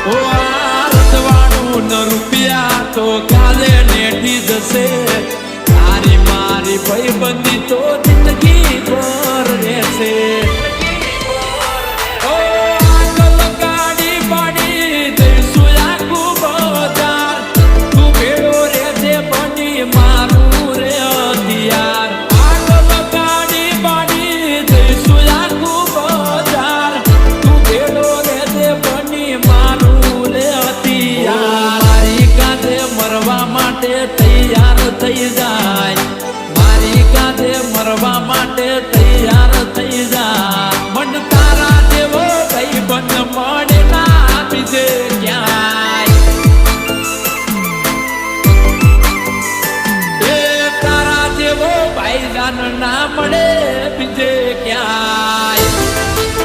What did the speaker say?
ઓ આ રજવાડું ન રૂપિયા તો કાલે નેઠી જશે તારી મારી ભાઈબંધી તો જિંદગી ભર રહેશે તૈયાર થઈ જાય મારી કાંધે મરવા માટે